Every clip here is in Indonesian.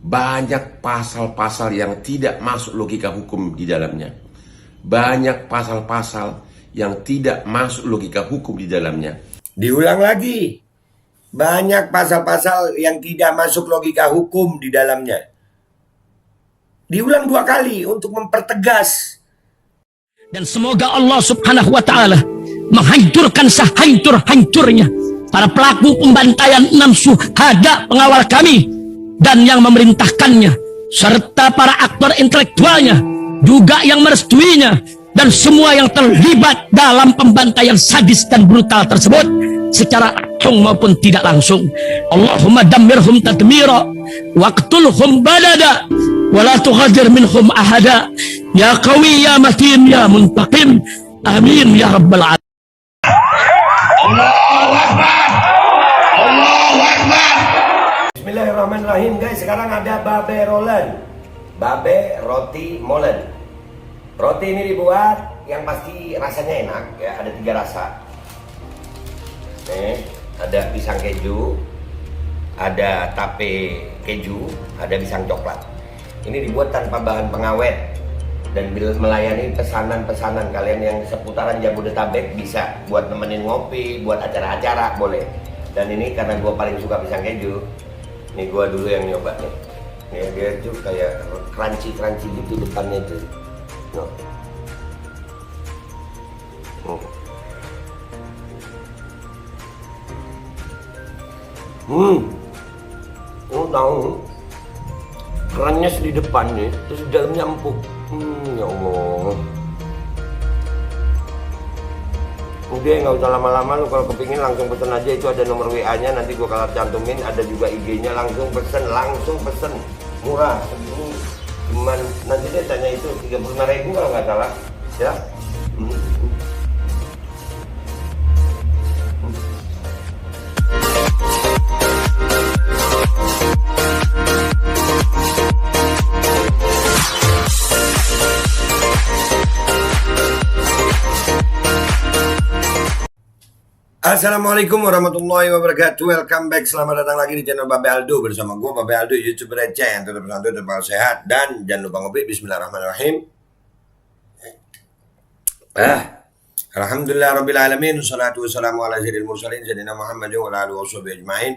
Banyak pasal-pasal yang tidak masuk logika hukum di dalamnya. Banyak pasal-pasal yang tidak masuk logika hukum di dalamnya. Diulang lagi. Banyak pasal-pasal yang tidak masuk logika hukum di dalamnya. Diulang 2 kali untuk mempertegas. Dan semoga Allah subhanahu wa ta'ala menghancurkan sehancur-hancurnya para pelaku pembantaian 6 syuhada pengawal kami dan yang memerintahkannya, serta para aktor intelektualnya juga yang merestuinya, dan semua yang terlibat dalam pembantaian sadis dan brutal tersebut secara langsung maupun tidak langsung. Allahumma dammirhum tadmira waqtulhum balada wala tughadir minhum ahada ya qawi ya matin ya muntaqim amin ya rabbal alamin. Allahu Akbar. Allahu Akbar. Bismillahirrahmanirrahim guys. Sekarang ada babe rolen. Babe roti molen. Roti ini dibuat yang pasti rasanya enak ya, ada 3 rasa. Nih, ada pisang keju, ada tape keju, ada pisang coklat. Ini dibuat tanpa bahan pengawet dan melayani pesanan-pesanan kalian yang seputaran Jabodetabek, bisa buat nemenin ngopi, buat acara-acara boleh. Dan ini karena gue paling suka pisang keju, nih gue dulu yang nyoba nih. Ya, dia tuh kayak crunchy gitu depannya tuh. No. Tahu kerannya di depan nih, terus di dalamnya empuk. Ya Allah. Udah nggak usah lama-lama, lu kalau kepingin langsung pesen aja, itu ada nomor WA-nya, nanti gua kalau cantumin, ada juga IG-nya, langsung pesen, murah. Cuman nanti dia tanya itu 35.000 kalau nggak salah, ya. Assalamualaikum warahmatullahi wabarakatuh. Welcome back, selamat datang lagi di channel Babe Aldo bersama gue Babe Aldo, YouTuber receh yang tetap santuy, tetap sehat, dan jangan lupa ngopi. Bismillahirrahmanirrahim. Alhamdulillah rabbil alamin, wassalatu wassalamu ala sayyidil mursalin sayyidina Muhammadin wa ala alihi washabihi ajmain.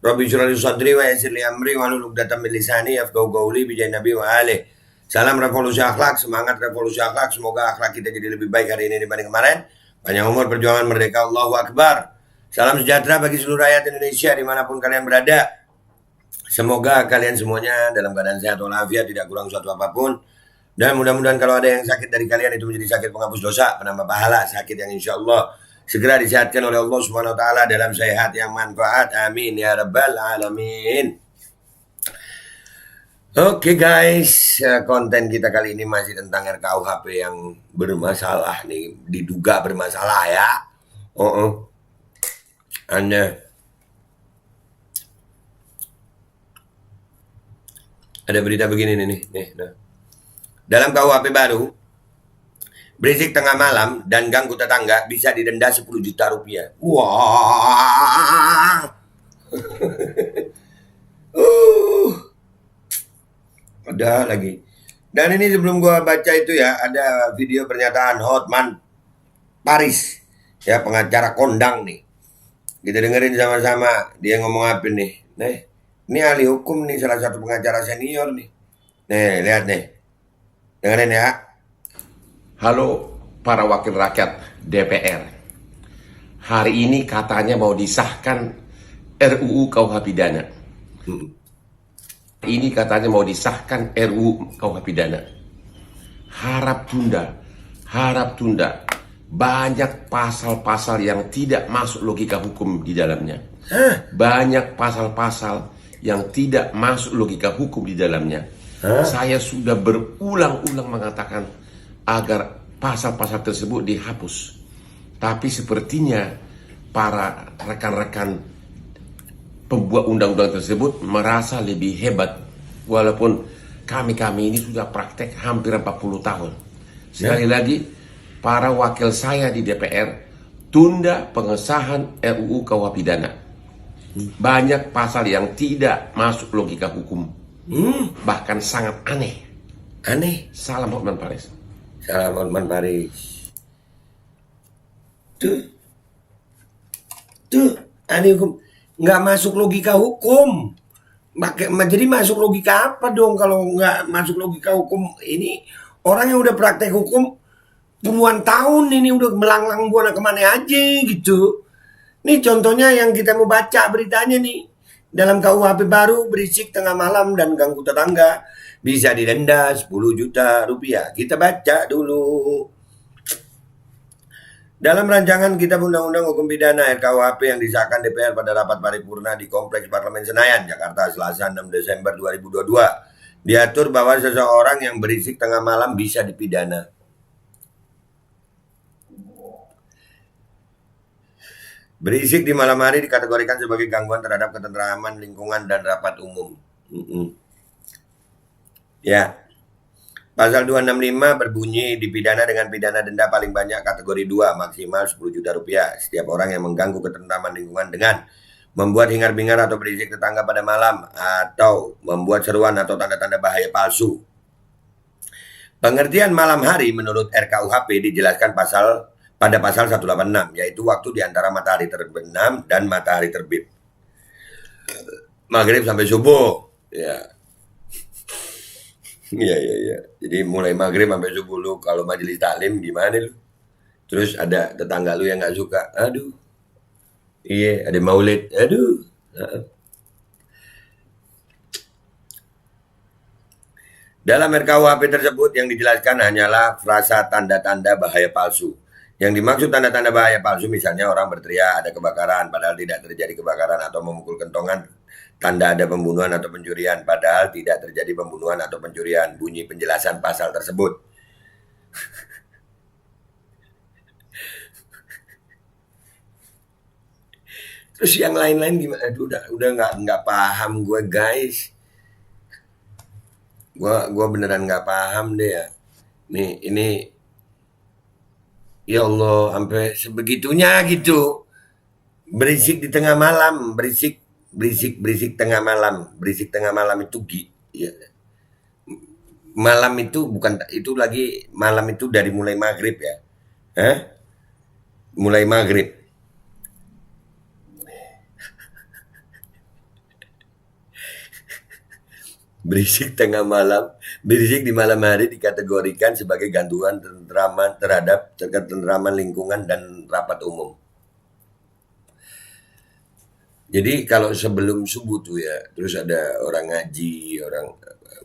Rabbi shrah li sadri wa yassir li amri wahlul 'uqdatam min lisani yafqahu qawli bi jahi nabi wa alihi. Salam revolusi akhlak, semangat revolusi akhlak. Semoga akhlak kita jadi lebih baik hari ini dibanding kemarin. Panjang umur, perjuangan merdeka, Allahu Akbar. Salam sejahtera bagi seluruh rakyat Indonesia dimanapun kalian berada. Semoga kalian semuanya dalam keadaan sehat walafiat, tidak kurang suatu apapun. Dan mudah-mudahan kalau ada yang sakit dari kalian itu menjadi sakit penghapus dosa, penambah pahala, sakit yang insya Allah segera disehatkan oleh Allah Subhanahu Wa Taala dalam sehat yang manfaat. Amin ya rabbal alamin. Oke guys, konten kita kali ini masih tentang RKUHP yang bermasalah nih, diduga bermasalah ya. Ada berita begini nih. Nah. Dalam KUHP baru, berisik tengah malam dan ganggu tetangga bisa didenda 10 juta rupiah. Wah. Ada lagi. Dan ini sebelum gua baca itu ya, ada video pernyataan Hotman Paris, ya, pengacara kondang nih. Kita dengerin sama-sama dia ngomong apa nih. Nih, ini ahli hukum nih, salah satu pengacara senior nih. Nih, lihat nih. Dengerin ya. Halo para wakil rakyat DPR. Hari ini katanya mau disahkan RUU KUH pidana. Ini katanya mau disahkan RUU KUH pidana. Harap tunda. Banyak pasal-pasal yang tidak masuk logika hukum di dalamnya. Banyak pasal-pasal yang tidak masuk logika hukum di dalamnya. Saya sudah berulang-ulang mengatakan agar pasal-pasal tersebut dihapus. Tapi sepertinya para rekan-rekan pembuat undang-undang tersebut merasa lebih hebat, walaupun kami ini sudah praktek hampir 40 tahun. Sekali lagi, para wakil saya di DPR, tunda pengesahan RUU KUH pidana. Banyak pasal yang tidak masuk logika hukum. bahkan sangat aneh. Aneh. Salam Hotman Paris. Salam Hotman Paris. Tuh, aneh hukum. Nggak masuk logika hukum. Jadi masuk logika apa dong kalau nggak masuk logika hukum? Ini orang yang udah praktek hukum puluhan tahun ini udah melanglang buana kemana aja gitu. Nih contohnya yang kita mau baca beritanya nih. Dalam KUHP baru berisik tengah malam dan ganggu tetangga bisa didenda 10 juta rupiah. Kita baca dulu. Dalam rancangan Kitab Undang-Undang Hukum Pidana RKUHP yang disahkan DPR pada rapat paripurna di Kompleks Parlemen Senayan, Jakarta, Selasa 6 Desember 2022, diatur bahwa seseorang yang berisik tengah malam bisa dipidana. Berisik di malam hari dikategorikan sebagai gangguan terhadap ketentraman lingkungan dan rapat umum. Ya. Pasal 265 berbunyi dipidana dengan pidana denda paling banyak kategori 2 maksimal 10 juta rupiah. Setiap orang yang mengganggu ketentraman lingkungan dengan membuat hingar-bingar atau berisik tetangga pada malam atau membuat seruan atau tanda-tanda bahaya palsu. Pengertian malam hari menurut RKUHP dijelaskan pada pasal 186, yaitu waktu di antara matahari terbenam dan matahari terbit. Maghrib sampai subuh. Ya. Iya. Jadi mulai maghrib sampai subuh lu kalau majelis taklim gimana lu? Terus ada tetangga lu yang nggak suka, aduh. Iya, ada maulid, aduh. Dalam RKUHP tersebut yang dijelaskan hanyalah frasa tanda-tanda bahaya palsu. Yang dimaksud tanda-tanda bahaya palsu misalnya orang berteriak ada kebakaran padahal tidak terjadi kebakaran atau memukul kentongan tanda ada pembunuhan atau pencurian padahal tidak terjadi pembunuhan atau pencurian. Bunyi penjelasan pasal tersebut. Terus yang lain-lain gimana? Aduh, udah nggak paham gue guys. Gue beneran nggak paham deh ya. Ini ya Allah sampai sebegitunya gitu. Berisik di tengah malam, berisik tengah malam. Berisik tengah malam itu ya. Malam itu bukan itu lagi, malam itu dari mulai maghrib ya. Mulai maghrib. Berisik tengah malam, berisik di malam hari dikategorikan sebagai gangguan terhadap ketentraman lingkungan dan rapat umum. Jadi kalau sebelum subuh tuh ya, terus ada orang ngaji, orang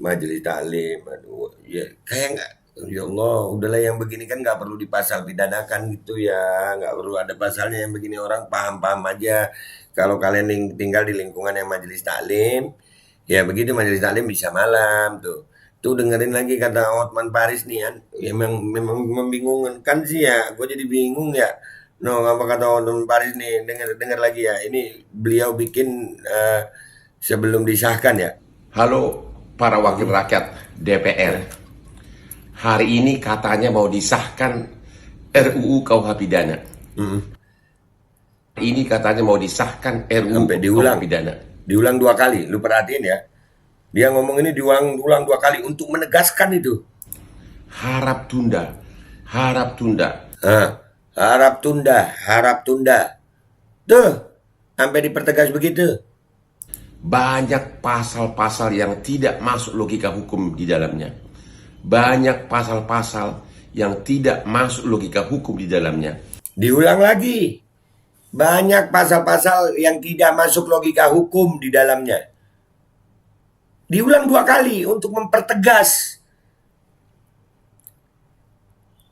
majelis taklim, aduh, ya kayak nggak, ya Allah, udahlah yang begini kan nggak perlu dipasal pidanakan gitu ya, nggak perlu ada pasalnya yang begini, orang paham-paham aja. Kalau kalian tinggal di lingkungan yang majelis taklim, ya begitu majelis taklim bisa malam tuh. Tuh dengerin lagi kata Hotman Paris nih kan, ya memang membingungkan sih ya, gue jadi bingung ya. No, apa kata Hotman Paris nih, dengar lagi ya. Ini beliau bikin sebelum disahkan ya. Halo para wakil rakyat DPR. Hari ini katanya mau disahkan RUU KUH Pidana. Ini katanya mau disahkan RUU Sampai diulang. KUH Pidana. Diulang 2 kali, lu perhatiin ya. Dia ngomong ini diulang 2 kali untuk menegaskan itu. Harap tunda. Harap tunda. Tuh, sampai dipertegas begitu. Banyak pasal-pasal yang tidak masuk logika hukum di dalamnya. Diulang lagi. Banyak pasal-pasal yang tidak masuk logika hukum di dalamnya. Diulang 2 kali untuk mempertegas.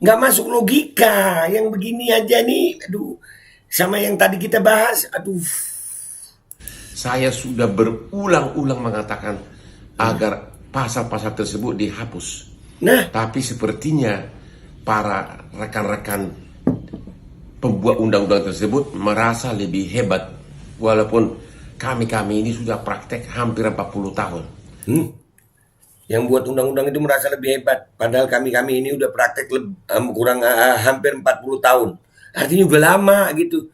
Nggak masuk logika. Yang begini aja nih. Aduh. Sama yang tadi kita bahas. Aduh. Saya sudah berulang-ulang mengatakan agar pasal-pasal tersebut dihapus. Nah. Tapi sepertinya para rekan-rekan pembuat undang-undang tersebut merasa lebih hebat. Walaupun kami ini sudah praktek hampir 40 tahun. Yang buat undang-undang itu merasa lebih hebat. Padahal kami ini udah praktek hampir 40 tahun. Artinya udah lama gitu.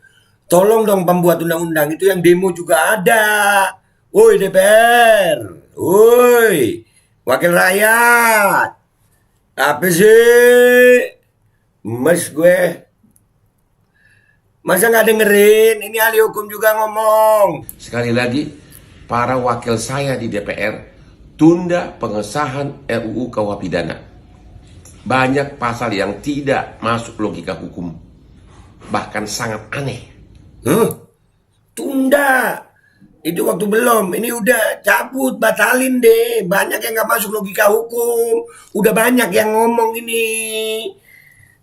Tolong dong pembuat undang-undang itu yang demo juga ada. Woi DPR. Woi. Woi, wakil rakyat. Apa sih? Mes gue. Masa nggak dengerin? Ini ahli hukum juga ngomong. Sekali lagi, para wakil saya di DPR tunda pengesahan RUU KUH pidana. Banyak pasal yang tidak masuk logika hukum, bahkan sangat aneh. Tunda. Itu waktu belum. Ini udah cabut, batalin deh. Banyak yang nggak masuk logika hukum. Udah banyak yang ngomong ini.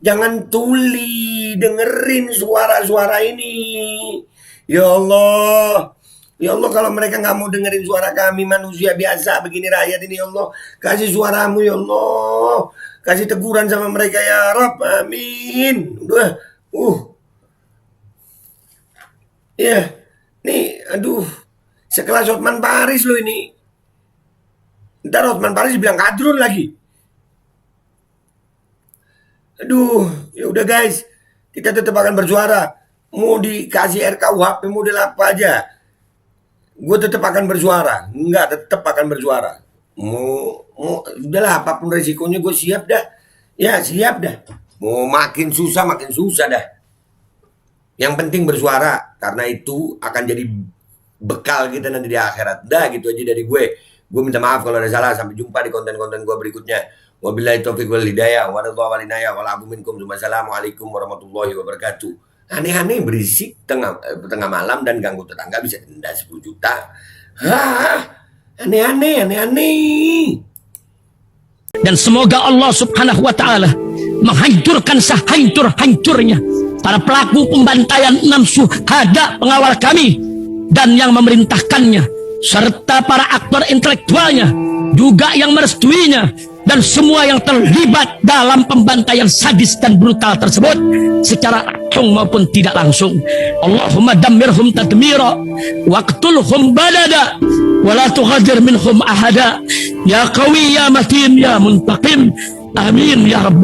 Jangan tuli, dengerin suara-suara ini. Ya Allah. Ya Allah, kalau mereka nggak mau dengerin suara kami manusia biasa begini rakyat ini, ya Allah, kasih suaramu ya Allah. Kasih teguran sama mereka ya Rabb. Amin. Udah. Ya. Nih, aduh. Sekelas Hotman Paris lo ini. Ntar Hotman Paris bilang kadrun lagi. Aduh, ya udah guys, kita tetap akan bersuara. Mau dikasih RKUHP model apa aja, gue tetap akan bersuara. Enggak, tetap akan bersuara. Mau udahlah, apapun resikonya gue siap dah. Ya siap dah. Mau makin susah dah. Yang penting bersuara, karena itu akan jadi bekal kita nanti di akhirat. Dah, gitu aja dari gue. Gue minta maaf kalau ada salah. Sampai jumpa di konten-konten gue berikutnya. Wabillahi taufiq wal hidayah wa ridha wal inayah wal afu minkum. Wassalamualaikum warahmatullahi wabarakatuh. Aneh-aneh berisik tengah malam dan ganggu tetangga bisa denda 10 juta. Aneh-aneh. Dan semoga Allah subhanahu wa ta'ala menghancurkan sehancur-hancurnya para pelaku pembantaian 6 syuhada pengawal kami dan yang memerintahkannya, serta para aktor intelektualnya juga yang merestuinya, dan semua yang terlibat dalam pembantaian sadis dan brutal tersebut secara langsung maupun tidak langsung. Allahumma dammirhum tadmira waqtulhum balada wala tughadir minhum ahada ya qawi ya matin ya muntaqim. Amin ya rabbal